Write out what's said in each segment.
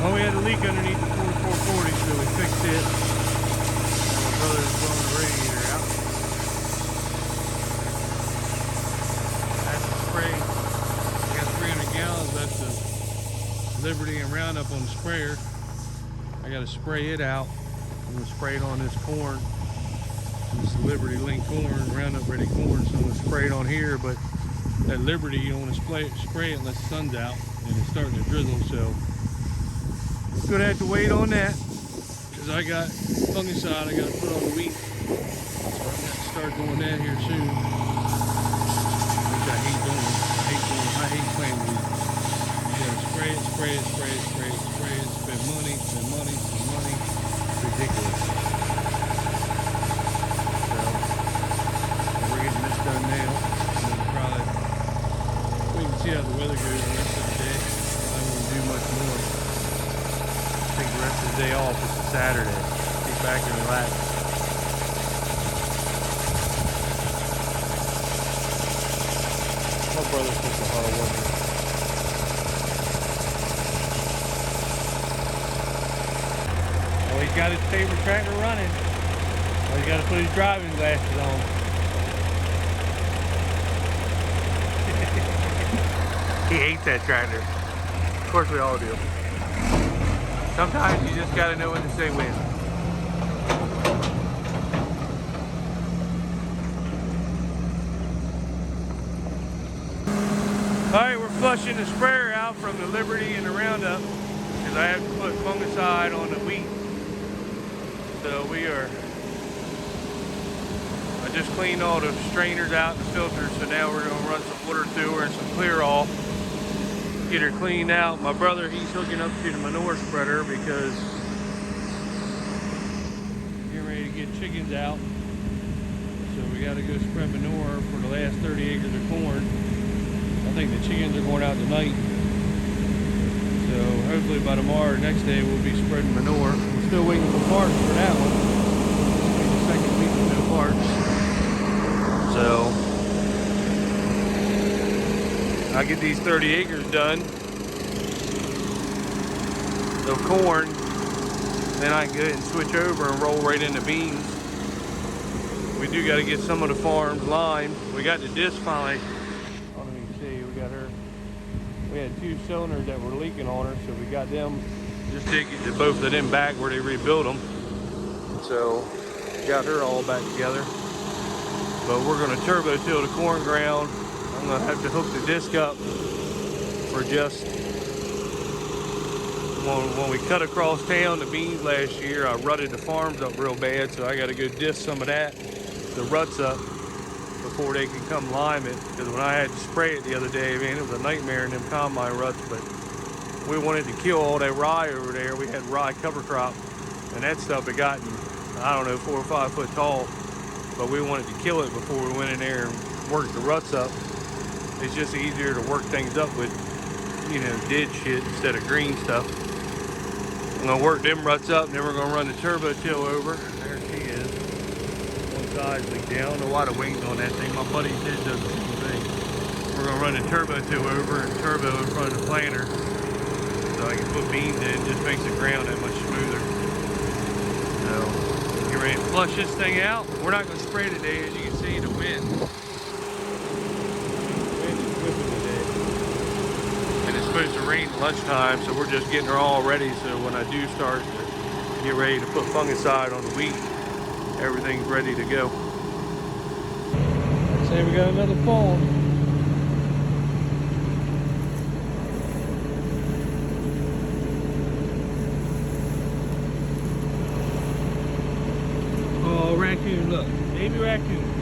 Well, we had a leak underneath the 4440, so we fixed it. My brother's blowing the radiator out. That's the spray. I got 300 gallons. That's the Liberty and Roundup on the sprayer. I got to spray it out. I'm going to spray it on this corn. This Liberty Link corn, Roundup Ready corn. So I'm going to spray it on here, but that Liberty, you don't want to spray it unless the sun's out and it's starting to drizzle. So I'm going to have to wait on that because I got fungicide I got to put on the wheat. So I'm going to start doing that here soon. Which I hate doing. I hate planting wheat. You got to spray it, spend money. It's ridiculous. So we're getting this done now. We can see how the weather goes the rest of the day. I won't do much more. Take the rest of the day off. It's a Saturday. Get back and relax. My brother's such a hard worker. Well, he's got his favorite tractor running. Well, he's got to put his driving glasses on. He hates that tractor. Of course we all do. Sometimes you just gotta know when to say when. Alright, we're flushing the sprayer out from the Liberty and the Roundup because I have to put fungicide on the wheat. So I just cleaned all the strainers out and the filters, so now we're gonna run some water through her and some clear all. Get her cleaned out. My brother, he's hooking up to the manure spreader because getting ready to get chickens out. So we got to go spread manure for the last 30 acres of corn. I think the chickens are going out tonight. So hopefully by tomorrow or next day we'll be spreading manure. We're still waiting for parts for that one. It's the second week with no parts. So I'll get these 30 acres done of corn, then I can go ahead and switch over and roll right into beans. We do got to get some of the farms limed. We got the disc finally. I don't know if you can see, we got her. We had 2 cylinders that were leaking on her, so we got them. Just take both of them back where they rebuilt them. So got her all back together. But we're going to turbo till the corn ground. I'm going to have to hook the disc up for just when we cut across town the beans last year. I rutted the farms up real bad, so I got to go disc some of the ruts up before they can come lime it. Because when I had to spray it the other day, man, it was a nightmare in them combine ruts. But we wanted to kill all that rye over there. We had rye cover crop, and that stuff had gotten, I don't know, 4 or 5 foot tall. But we wanted to kill it before we went in there and worked the ruts up. It's just easier to work things up with, you know, dead shit instead of green stuff. I'm gonna work them ruts up, and then we're gonna run the turbo till over. There she is. One side's leaked down. I don't know why the wings on that thing. My buddy did the same thing. We're gonna run the turbo till over and turbo in front of the planter so I can put beans in. It just makes the ground that much smoother. So get ready to flush this thing out. We're not gonna spray today, as you can see, the wind. Supposed to rain at lunchtime, so we're just getting her all ready, so when I do start to get ready to put fungicide on the wheat, everything's ready to go. Say we got another fall. Oh, raccoon, look, baby raccoon.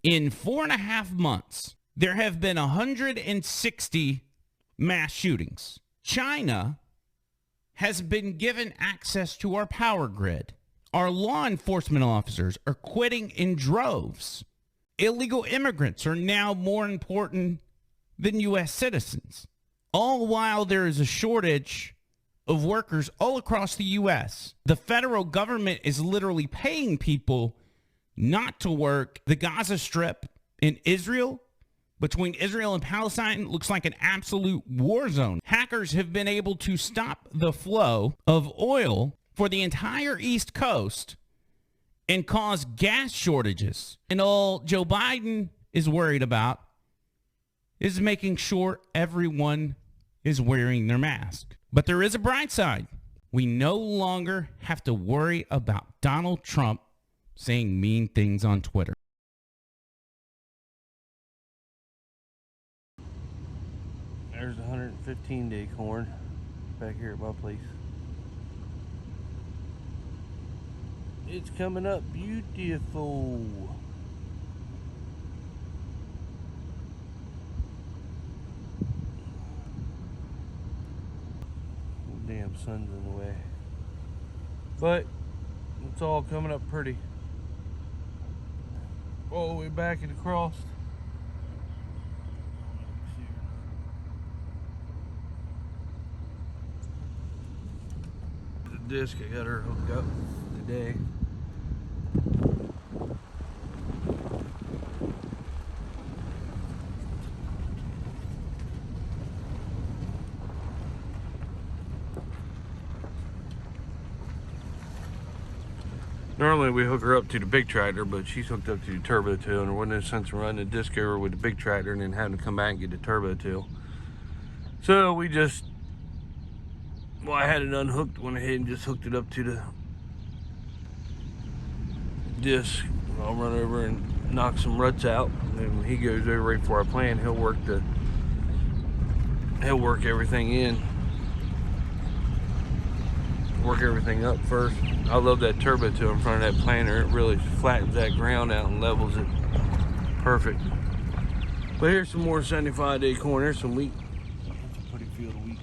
In 4.5 months, there have been 160 mass shootings. China has been given access to our power grid. Our law enforcement officers are quitting in droves. Illegal immigrants are now more important than U.S. citizens. All while there is a shortage of workers all across the U.S. The federal government is literally paying people not to work. The Gaza Strip in Israel, between Israel and Palestine, looks like an absolute war zone. Hackers have been able to stop the flow of oil for the entire East Coast and cause gas shortages. And all Joe Biden is worried about is making sure everyone is wearing their mask. But there is a bright side. We no longer have to worry about Donald Trump saying mean things on Twitter. There's 115-day corn back here at my place. It's coming up beautiful. Damn sun's in the way. But it's all coming up pretty. Oh, we're backing across. The disc, I got her hooked up today. Normally we hook her up to the big tractor, but she's hooked up to the turbo tail, and there wasn't no sense in running the disc over with the big tractor and then having to come back and get the turbo tail. So we just, well, I had it unhooked, went ahead and just hooked it up to the disc. I'll run over and knock some ruts out, and then when he goes over right before I plan, he'll work everything in. Work everything up first. I love that turbo tail in front of that planter. It really flattens that ground out and levels it perfect. But here's some more 75-day corn. There's some wheat. That's a pretty field of wheat.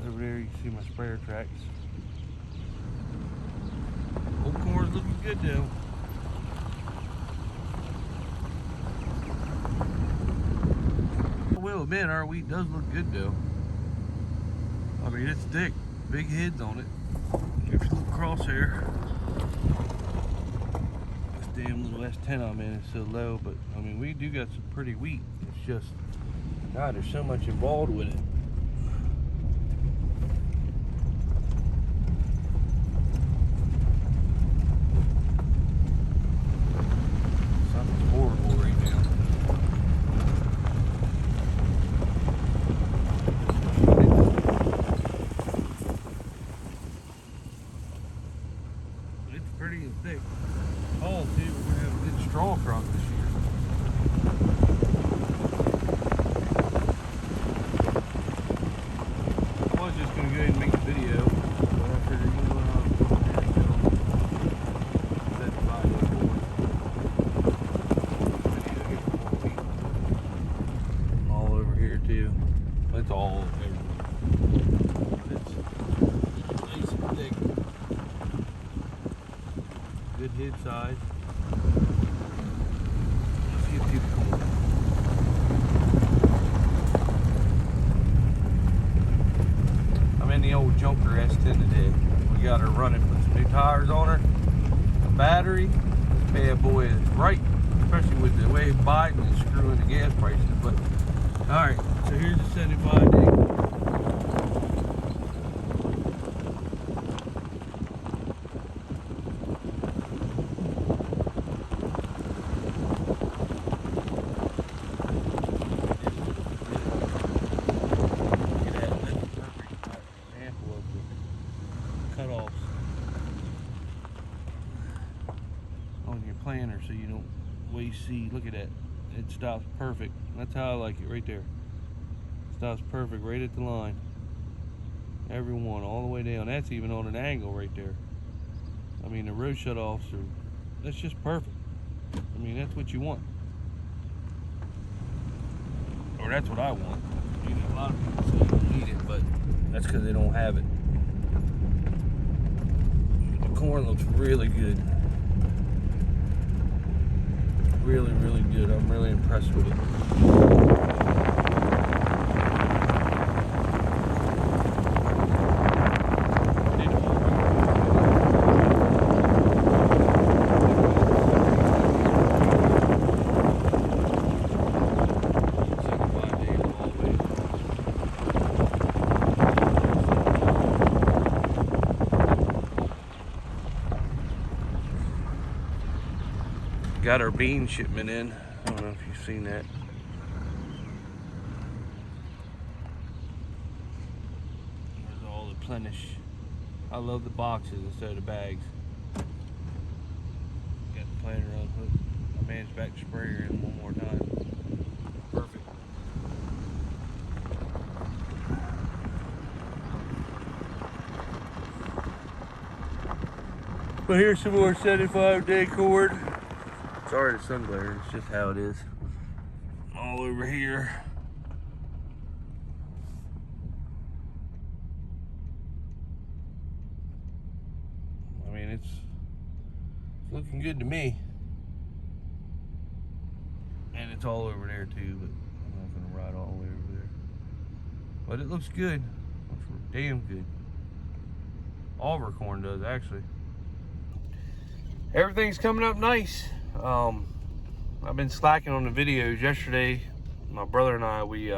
Over there you can see my sprayer tracks. Old corn's looking good though. I will admit our wheat does look good though. I mean, it's thick, big heads on it. If you look crosshair, this damn little S10 I'm in is so low, but I mean, we do got some pretty wheat. It's just, God, there's so much involved with it. Something's horrible right now. Pretty and thick. Oh, too, we're gonna have a good straw crop this year. I was just gonna go ahead and make a video, but I figured, you know what, set the video here. All over here too. It's all everywhere. It's nice and thick. Good head size. Let's get to the corn. I'm in the old Junker S10 today. We got her running, put some new tires on her. The battery, this bad boy is right, especially with the way Biden is screwing the gas prices. But alright, so here's the 75-day. Cutoffs on your planter so you don't waste seed. Look at that. It stops perfect. That's how I like it right there. Stops perfect right at the line. Every one all the way down. That's even on an angle right there. I mean, the row shutoffs are, that's just perfect. I mean, that's what you want. Or that's what I want. You know, a lot of people say you don't need it, but that's because they don't have it. corn looks really good. Really, really good. I'm really impressed with it. Got our bean shipment in. I don't know if you've seen that. There's all the Plenish. I love the boxes instead of the bags. Got the planter unhooked. My man's back sprayer in one more time. Perfect. Well, here's some more 75-day cord. Sorry, the sun glare. It's just how it is. All over here. I mean, it's looking good to me. And it's all over there too, but I'm not gonna ride all the way over there. But it looks good. Looks damn good. All of our corn does, actually. Everything's coming up nice. I've been slacking on the videos. Yesterday, my brother and I, we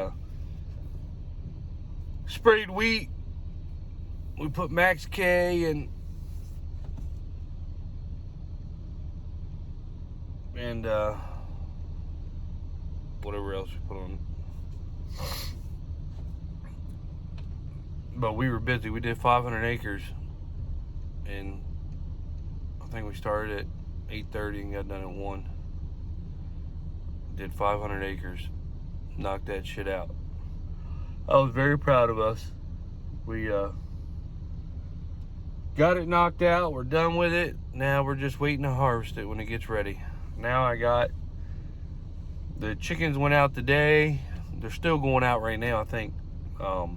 sprayed wheat. We put Max K and whatever else we put on. But we were busy. We did 500 acres, and I think we started at 8:30 and got done at 1. Did 500 acres. Knocked that shit out. I was very proud of us. We got it knocked out. We're done with it. Now we're just waiting to harvest it when it gets ready. Now I got the chickens went out today. They're still going out right now, I think. So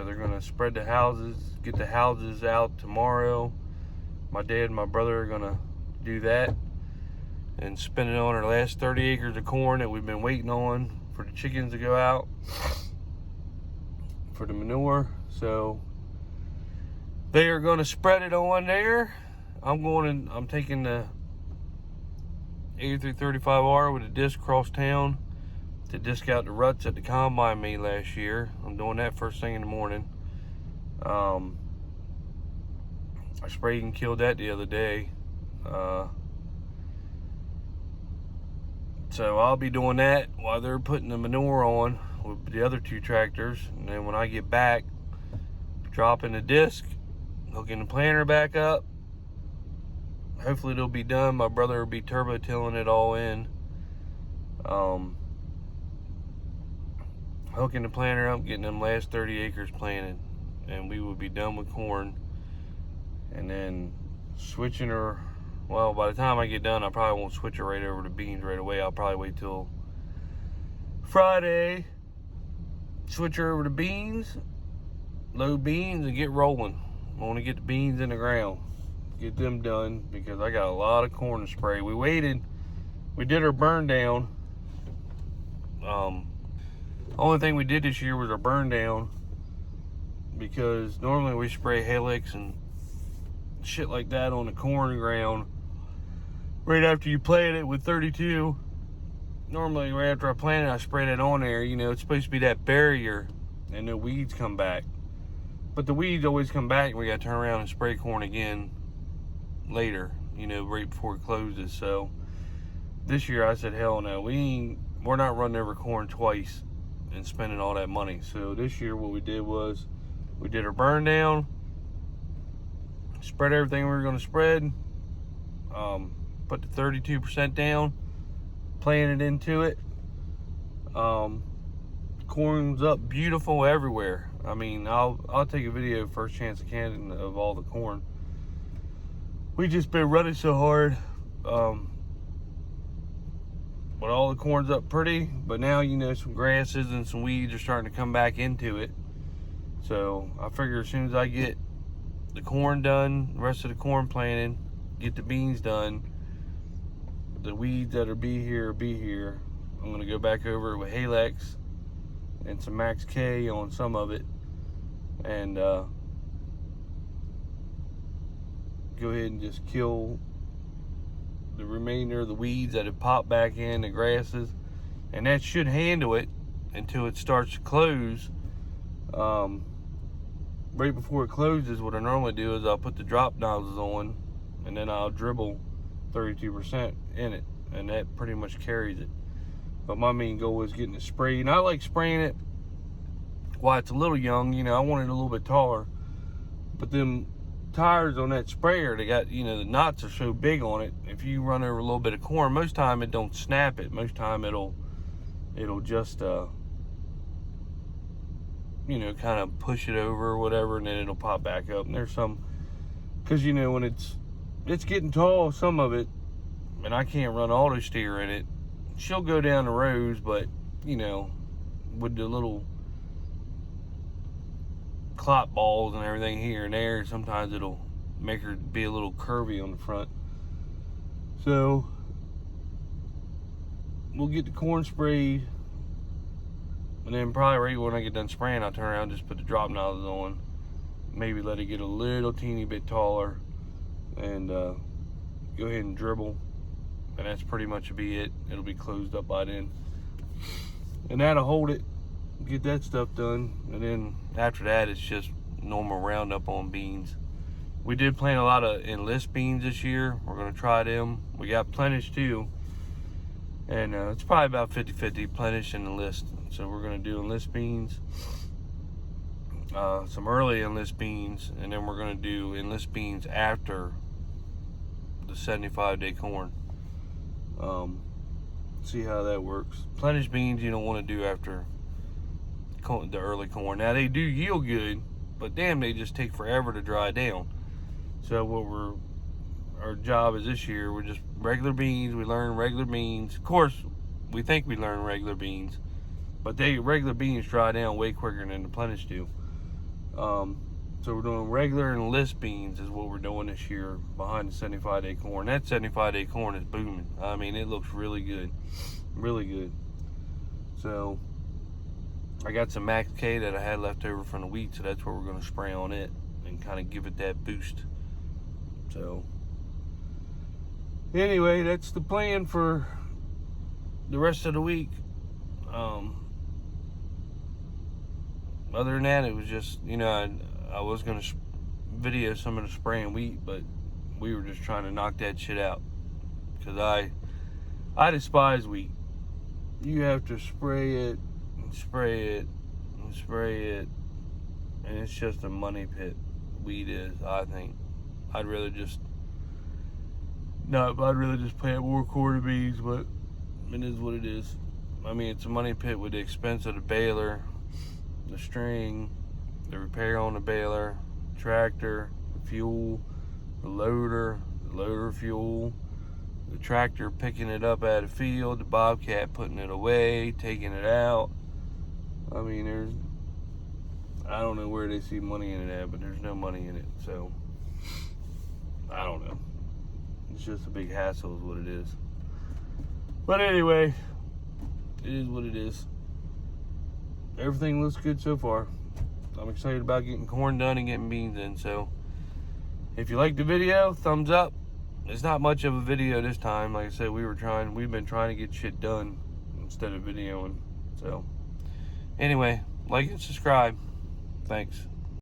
they're gonna spread the houses, get the houses out tomorrow. My dad and my brother are gonna do that and spend it on our last 30 acres of corn that we've been waiting on for the chickens to go out for the manure. So they are gonna spread it on there. I'm taking the 8335R with a disc across town to disc out the ruts that the combine made last year. I'm doing that first thing in the morning. I sprayed and killed that the other day. So I'll be doing that while they're putting the manure on with the other 2 tractors. And then when I get back, dropping the disc, hooking the planter back up. Hopefully it'll be done. My brother will be turbo tilling it all in. Hooking the planter up, getting them last 30 acres planted, and we will be done with corn. And then switching her, well, by the time I get done, I probably won't switch her right over to beans right away. I'll probably wait till Friday, switch her over to beans, load beans, and get rolling. I want to get the beans in the ground, get them done, because I got a lot of corn to spray. We waited, we did our burn down. Only thing we did this year was our burn down, because normally we spray Helix and shit like that on the corn ground right after you plant it with 32. Normally right after I plant it, I spray that on there. You know, it's supposed to be that barrier and the weeds come back. But the weeds always come back and we gotta turn around and spray corn again later, you know, right before it closes. So this year I said, hell no, we're not running over corn twice and spending all that money. So this year what we did was we did our burn down, spread everything we were going to spread, put the 32% down, planted into it. Corn's up beautiful everywhere. I mean, I'll take a video first chance I can of all the corn. We just been running so hard, but all the corn's up pretty. But now, you know, some grasses and some weeds are starting to come back into it. So I figure as soon as I get the corn done, the rest of the corn planted, get the beans done. The weeds that are be here. I'm gonna go back over it with Halex and some Max K on some of it, and go ahead and just kill the remainder of the weeds that have popped back in, the grasses, and that should handle it until it starts to close. Right before it closes, what I normally do is I'll put the drop nozzles on, and then I'll dribble 32% in it, and that pretty much carries it. But my main goal is getting it sprayed, and I like spraying it while it's a little young. You know, I want it a little bit taller, but them tires on that sprayer, they got, you know, the knots are so big on it. If you run over a little bit of corn, most time it don't snap it. Most time it'll just you know, kind of push it over or whatever, and then it'll pop back up. And there's some, because you know, when it's getting tall, some of it, and I can't run auto steer in it, she'll go down the rows, but you know, with the little clop balls and everything here and there, sometimes it'll make her be a little curvy on the front. So we'll get the corn sprayed, and then probably right when I get done spraying, I'll turn around and just put the drop nozzles on, maybe let it get a little teeny bit taller, and go ahead and dribble, and that's pretty much be it. It'll be closed up by then, and that'll hold it. Get that stuff done, and then after that it's just normal roundup on beans. We did plant a lot of enlist beans this year. We're going to try them. We got Plenish too, and it's probably about 50-50 Plenish and enlist. So we're going to do enlist beans, some early enlist beans, and then we're going to do enlist beans after the 75-day corn. See how that works. Plenish beans you don't want to do after the early corn. Now they do yield good, but damn, they just take forever to dry down. So what our job is this year, we're just regular beans. We learn regular beans. Of course, we think we learn regular beans, but regular beans dry down way quicker than the Plenish do. So we're doing regular and enlist beans is what we're doing this year behind the 75-day corn. That 75-day corn is booming. I mean, it looks really good, really good. So I got some Max K that I had left over from the wheat, so that's what we're going to spray on it and kind of give it that boost. So anyway, that's the plan for the rest of the week. Other than that, it was just, you know, I was going to video some of the spraying wheat, but we were just trying to knock that shit out, because I despise wheat. You have to spray it and spray it and spray it, and it's just a money pit. Wheat is, I think. I'd rather just plant more corn beans, but it is what it is. I mean, it's a money pit with the expense of the baler, the string, the repair on the baler, tractor, the fuel, the loader fuel, the tractor picking it up out of the field, the bobcat putting it away, taking it out. I mean, I don't know where they see money in it at, but there's no money in it. So I don't know. It's just a big hassle is what it is. But anyway, it is what it is. Everything looks good so far. I'm excited about getting corn done and getting beans in. So if you liked the video, thumbs up. It's not much of a video this time. Like I said, we've been trying to get shit done instead of videoing. So anyway, like and subscribe. Thanks.